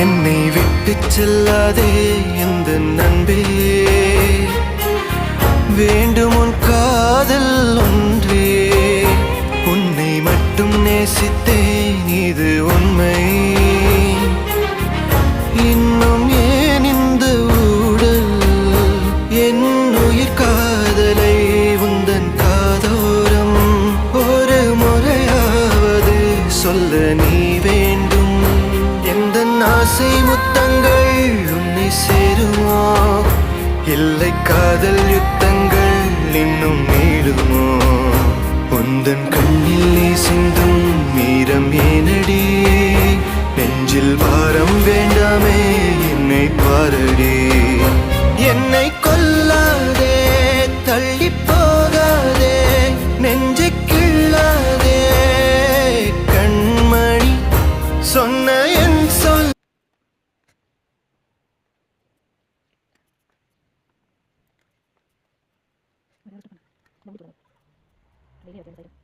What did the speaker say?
என்னை விட்டு செல்லாதே எந்த நண்பே, வேண்டும் உன் காதல் ஒன்றே. உன்னை மட்டும் நேசித்தேன் இது உண்மை. இன்னும் ஏன் இந்த ஊடல் என் உயிர் காதலை உந்தன் காதோரம் ஒரு முறையாவது சொல்ல நீ வேண்டும். எந்த ஆசை முத்தங்கள் உன்னை சேருமோ, இல்லை காதல் யுத்தங்கள் இன்னும் நீளுமோ. உந்தன் கண்ணில் நீ சிந்தும் மீரம் ஏனடி, நெஞ்சில் பாரம் வேண்டாமே என்னை பாரடி. என்னை கொல்லாதே தள்ளி போகாதே நெஞ்சை கிள்ளாதே கண்மணி, சொன்ன என் சொல். டெய்லி